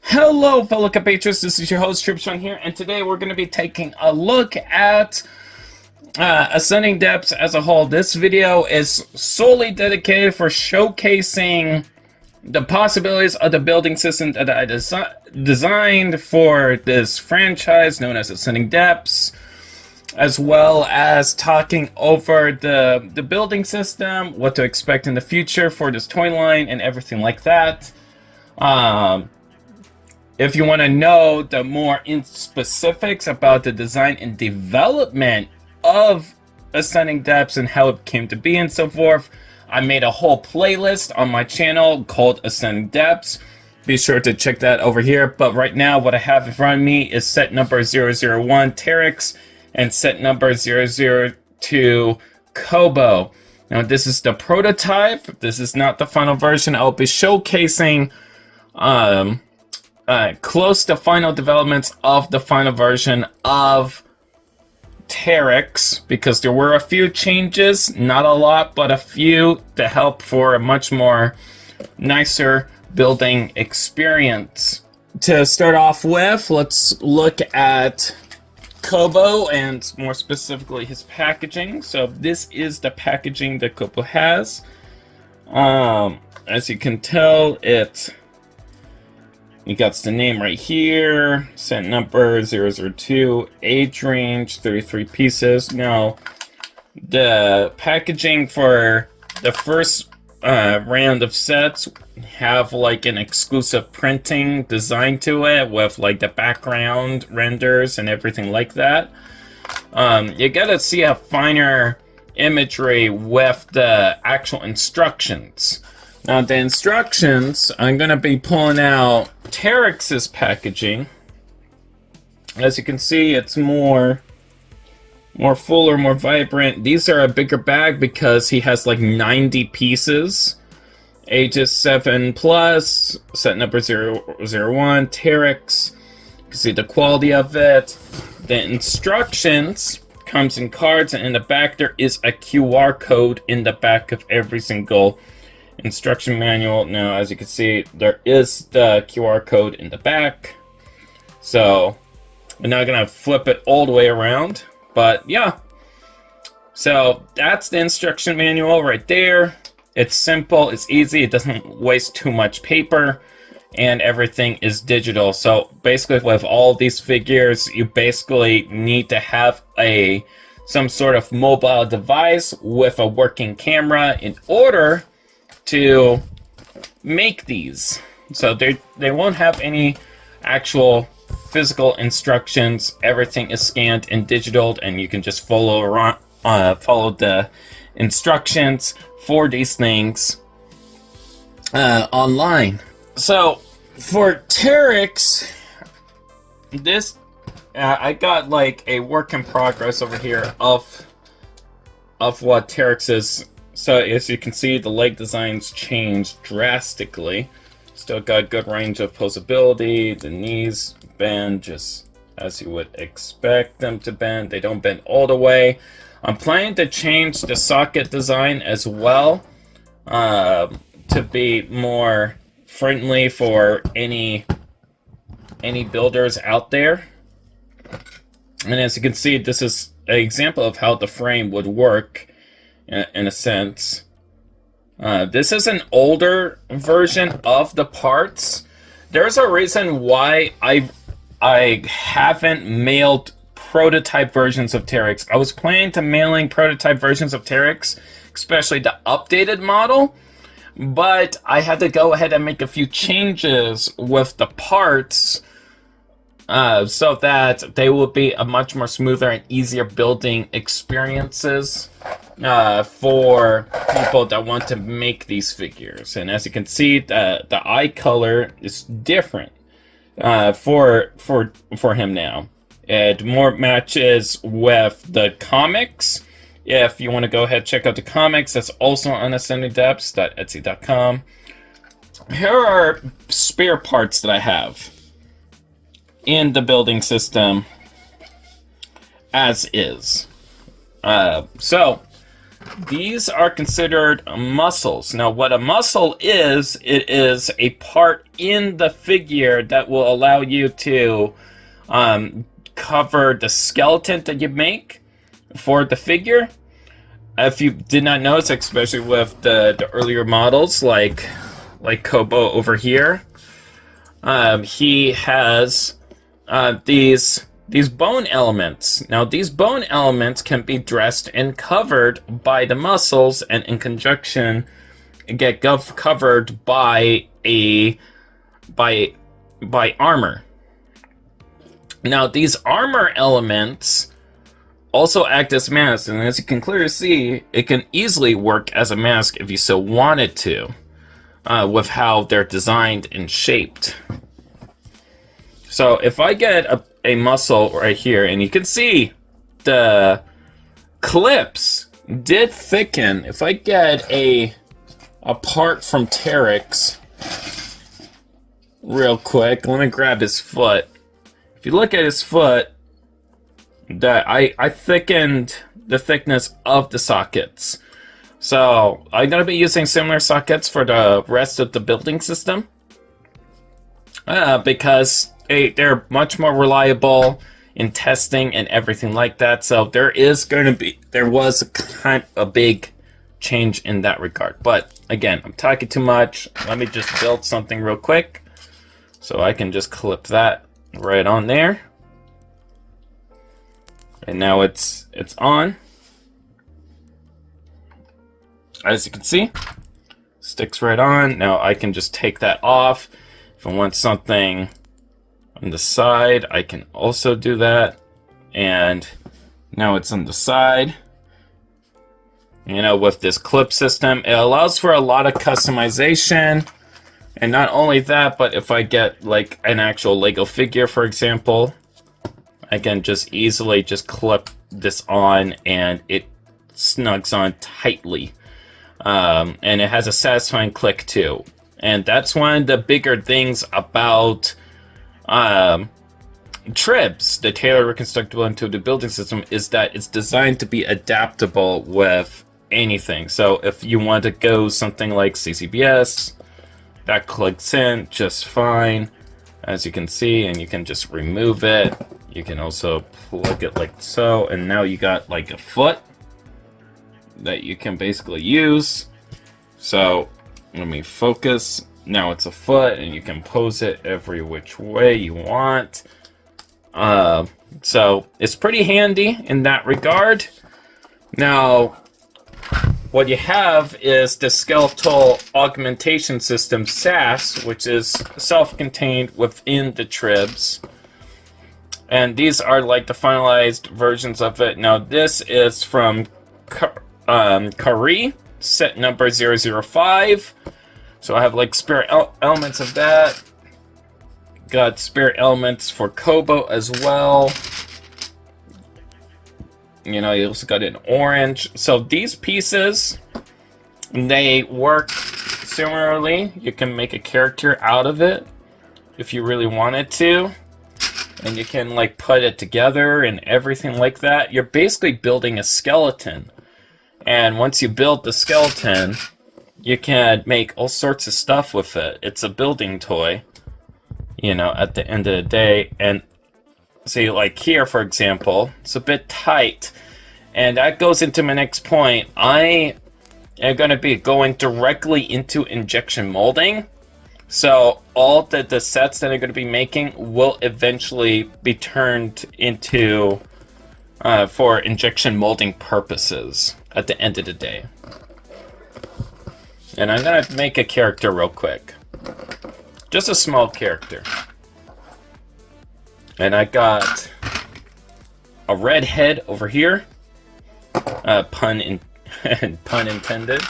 Hello fellow compatriots, this is your host Trix here, and today we're going to be taking a look at Ascending Depths as a whole. This video is solely dedicated for showcasing the possibilities of the building system that I designed for this franchise known as Ascending Depths, as well as talking over the building system, what to expect in the future for this toy line, and everything like that. If you want to know the more in specifics about the design and development of Ascending Depths and how it came to be and so forth, I made a whole playlist on my channel called Ascending Depths. Be sure to check that over here. But right now, what I have in front of me is set number 001 Trix and set number 002 Kobo. Now, this is the prototype. This is not the final version. I'll be showcasing close to final developments of the final version of Trix, because there were a few changes, not a lot, but a few to help for a much more nicer building experience. To start off with, let's look at Kobo and more specifically his packaging. So this is the packaging that Kobo has. As you can tell, you got the name right here, set number 002, age range 33 pieces. Now, the packaging for the first round of sets have like an exclusive printing design to it with like the background renders and everything like that. You gotta see a finer imagery with the actual instructions. Now, the instructions, I'm going to be pulling out Trix's packaging. As you can see, it's more fuller, more vibrant. These are a bigger bag because he has like 90 pieces. Ages 7 plus, set number 001, Trix. You can see the quality of it. The instructions comes in cards, and in the back there is a QR code in the back of every single instruction manual. Now, as you can see, there is the QR code in the back. So I'm not gonna flip it all the way around, but yeah. So that's the instruction manual right there. It's simple, it's easy, it doesn't waste too much paper, and everything is digital. So basically, with all these figures, you basically need to have some sort of mobile device with a working camera in order to make these. So they won't have any actual physical instructions. Everything is scanned and digital, and you can just follow the instructions for these things online. So for Trix, this I got like a work in progress over here of what Trix is. So as you can see, the leg designs changed drastically. Still got good range of posability. The knees bend just as you would expect them to bend. They don't bend all the way. I'm planning to change the socket design as well to be more friendly for any builders out there. And as you can see, this is an example of how the frame would work. In a sense, this is an older version of the parts. There's a reason why I haven't mailed prototype versions of Trix. I was planning to mailing prototype versions of Trix, especially the updated model, but I had to go ahead and make a few changes with the parts so that they will be a much more smoother and easier building experiences for people that want to make these figures. And as you can see, the eye color is different for him now. It more matches with the comics. If you want to go ahead, check out the comics. That's also on ascendingdepths.etsy.com. Here are spare parts that I have in the building system as is. So these are considered muscles. Now, what a muscle is, it is a part in the figure that will allow you to cover the skeleton that you make for the figure. If you did not notice, especially with the earlier models like Kobo over here, he has these bone elements. Now, these bone elements can be dressed and covered by the muscles, and in conjunction get covered by armor. Now, these armor elements also act as masks, and as you can clearly see, it can easily work as a mask if you so wanted to, with how they're designed and shaped. So if I get a muscle right here, and you can see the clips did thicken. If I get a part from Trix real quick, let me grab his foot. If you look at his foot, that I thickened the thickness of the sockets. So I'm gonna be using similar sockets for the rest of the building system, because they're much more reliable in testing and everything like that. So there was a kind of a big change in that regard. But again, I'm talking too much. Let me just build something real quick, so I can just clip that right on there. And now it's on. As you can see, sticks right on. Now I can just take that off. If I want something on the side, I can also do that. And now it's on the side. You know, with this clip system, it allows for a lot of customization. And not only that, but if I get like an actual Lego figure, for example, I can just easily just clip this on and it snugs on tightly. And it has a satisfying click too. And that's one of the bigger things about Tribs, the tailored reconstructible intuitive building system, is that it's designed to be adaptable with anything. So if you want to go something like CCBS, that clicks in just fine, as you can see, and you can just remove it. You can also plug it like so, and now you got like a foot that you can basically use. So let me focus. Now it's a foot, and you can pose it every which way you want. So it's pretty handy in that regard. Now, what you have is the Skeletal augmentation system, SAS, which is self-contained within the Tribs. And these are like the finalized versions of it. Now, this is from Kari, set number 005. So I have like spare elements of that. Got spare elements for Kobo as well. You know, you also got an orange. So these pieces, they work similarly. You can make a character out of it if you really wanted to. And you can like put it together and everything like that. You're basically building a skeleton. And once you build the skeleton, you can make all sorts of stuff with it. It's a building toy, you know, at the end of the day. And see, like here, for example, it's a bit tight. And that goes into my next point. I am going to be going directly into injection molding. So all the sets that I'm going to be making will eventually be turned into for injection molding purposes at the end of the day. And I'm going to make a character real quick. Just a small character. And I got a red head over here. Pun intended.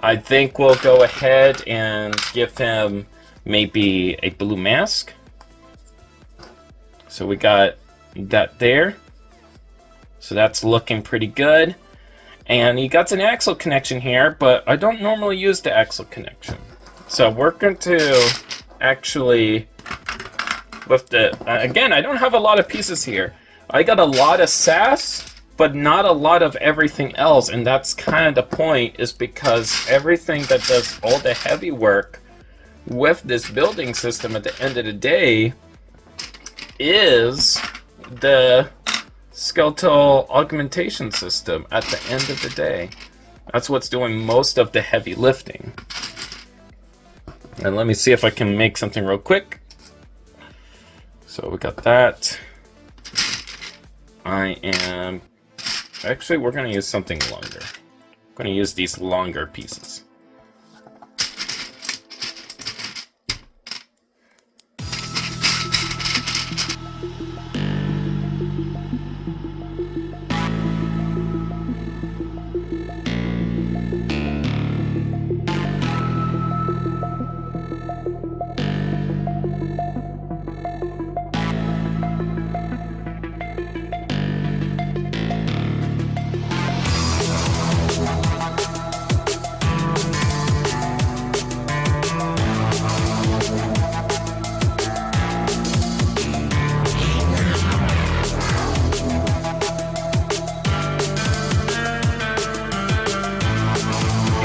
I think we'll go ahead and give him maybe a blue mask. So we got that there. So that's looking pretty good. And he got an axle connection here, but I don't normally use the axle connection. So we're going to actually, with the, again, I don't have a lot of pieces here. I got a lot of sass, but not a lot of everything else. And that's kind of the point, is because everything that does all the heavy work with this building system at the end of the day is the skeletal augmentation system at the end of the day. That's what's doing most of the heavy lifting. And let me see if I can make something real quick. So we got that. Actually, we're going to use something longer. I'm going to use these longer pieces.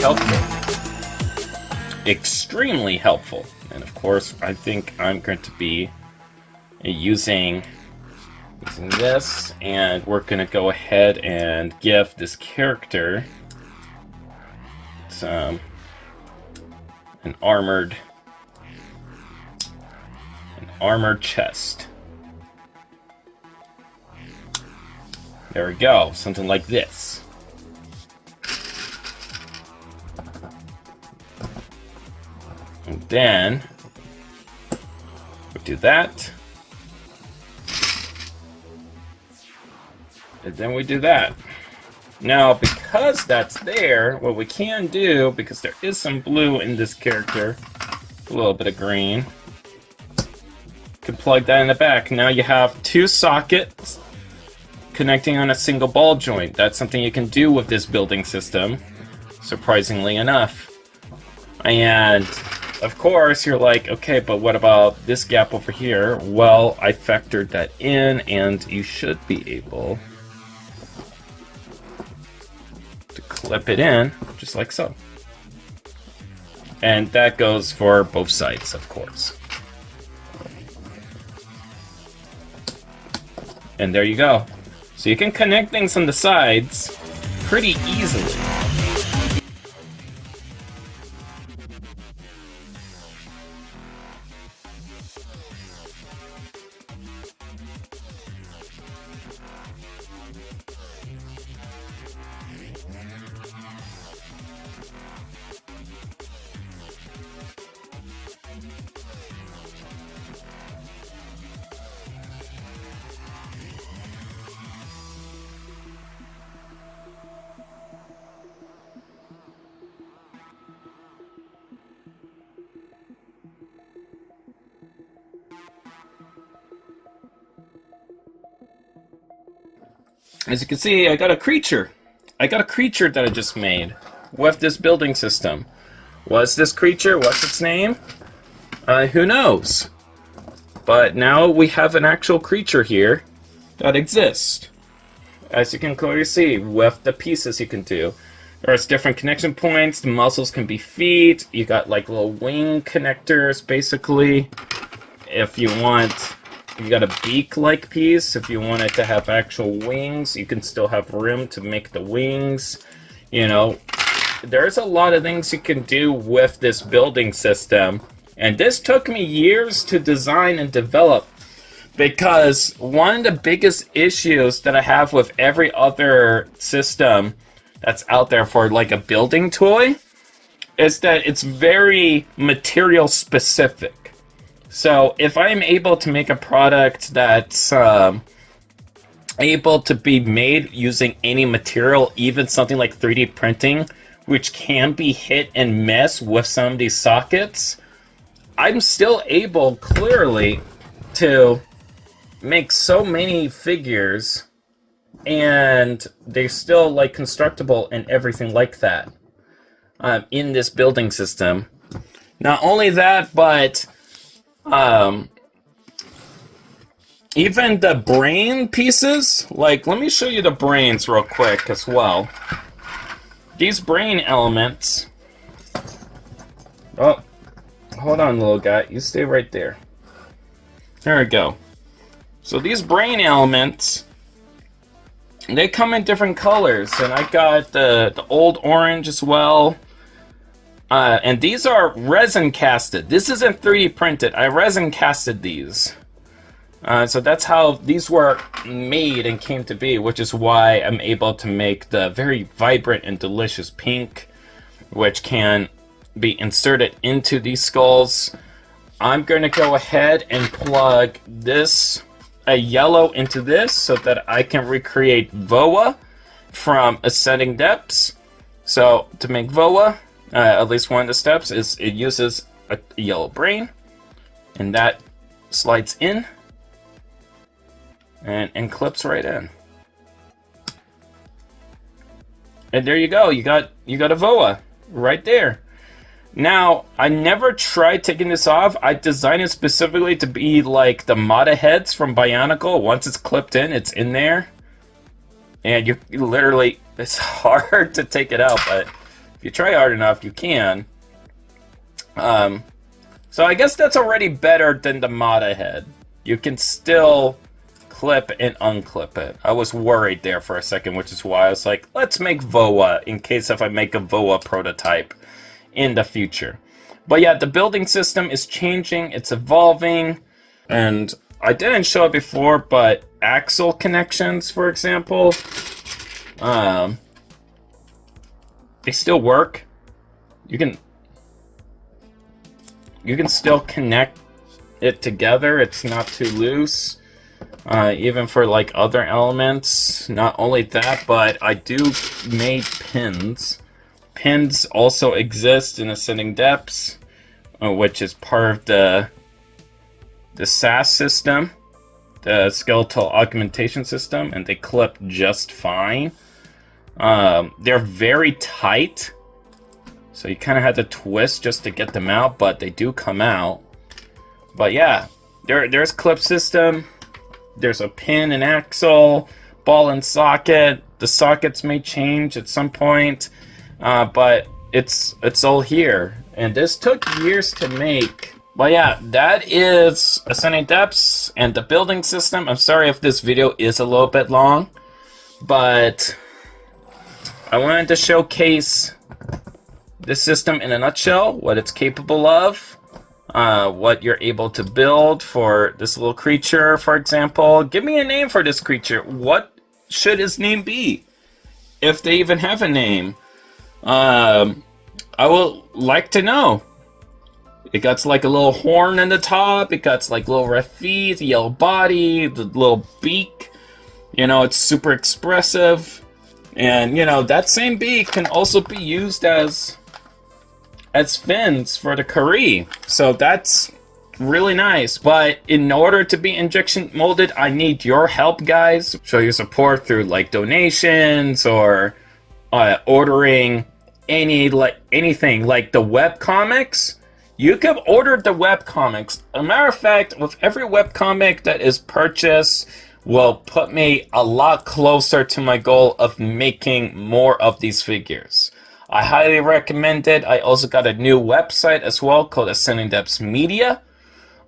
Helpful. Extremely helpful. And of course, I think I'm going to be using this, and we're going to go ahead and give this character some an armored chest. There we go, something like this. And then we do that. And then we do that. Now, because that's there, what we can do, because there is some blue in this character, a little bit of green, can plug that in the back. Now you have two sockets connecting on a single ball joint. That's something you can do with this building system, surprisingly enough. And of course, you're like, okay, but what about this gap over here? Well, I factored that in, and you should be able to clip it in, just like so. And that goes for both sides, of course. And there you go. So you can connect things on the sides pretty easily. As you can see, I got a creature. I got a creature that I just made with this building system. What's this creature? What's its name? Who knows? But now we have an actual creature here that exists. As you can clearly see, with the pieces you can do. There's different connection points. The muscles can be feet. You got like little wing connectors, basically. If you want... You got a beak-like piece. If you want it to have actual wings, you can still have room to make the wings. You know, there's a lot of things you can do with this building system. And this took me years to design and develop, because one of the biggest issues that I have with every other system that's out there for like a building toy is that it's very material specific. So if I'm able to make a product that's able to be made using any material, even something like 3D printing, which can be hit and miss with some of these sockets, I'm still able, clearly, to make so many figures, and they're still, like, constructible and everything like that in this building system. Not only that, but even the brain pieces, like, let me show you the brains real quick as well. These brain elements... Oh, hold on, little guy. You stay right there. There we go. So these brain elements, they come in different colors, and I got the old orange as well. And these are resin casted. This isn't 3D printed. I resin casted these. So that's how these were made and came to be, which is why I'm able to make the very vibrant and delicious pink, which can be inserted into these skulls. I'm going to go ahead and plug this, a yellow, into this so that I can recreate VOA from Ascending Depths. So to make VOA, at least one of the steps is it uses a yellow brain, and that slides in and clips right in. And there you go. You got a VOA right there. Now, I never tried taking this off. I designed it specifically to be like the Mata heads from Bionicle. Once it's clipped in, it's in there. And you literally, it's hard to take it out, but if you try hard enough, you can. So I guess that's already better than the Mata head. You can still clip and unclip it. I was worried there for a second, which is why I was like, let's make VOA in case if I make a VOA prototype in the future. But yeah, the building system is changing, it's evolving, and I didn't show it before, but axle connections, for example, they still work. You can still connect it together. It's not too loose. Even for like other elements. Not only that, but I do make pins. Pins also exist in Ascending Depths, which is part of the SAS system, the Skeletal augmentation system, and they clip just fine. They're very tight, so you kind of have to twist just to get them out, but they do come out. But yeah, there's clip system. There's a pin and axle, ball and socket. The sockets may change at some point, but it's all here. And this took years to make. But yeah, that is Ascending Depths and the building system. I'm sorry if this video is a little bit long, but I wanted to showcase this system in a nutshell, what it's capable of. What you're able to build for this little creature, for example. Give me a name for this creature. What should his name be? If they even have a name. I would like to know. It got like a little horn on the top. It got like little red feet, the yellow body, the little beak. You know, it's super expressive. And, you know, that same beak can also be used as fins for the Kari. So that's really nice. But in order to be injection molded, I need your help, guys. Show your support through like donations or ordering anything like the web comics. You can order the web comics. As a matter of fact, with every web comic that is purchased will put me a lot closer to my goal of making more of these figures. I highly recommend it. I also got a new website as well called Ascending Depths Media.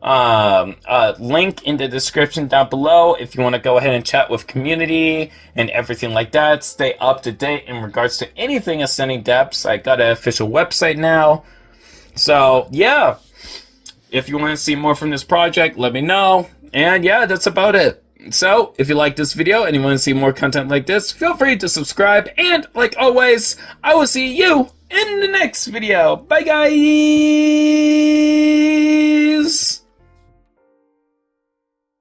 Link in the description down below if you want to go ahead and chat with community and everything like that. Stay up to date in regards to anything Ascending Depths. I got an official website now. So yeah, if you want to see more from this project, let me know. And yeah, that's about it. So, if you like this video and you want to see more content like this, feel free to subscribe. And, like always, I will see you in the next video. Bye, guys!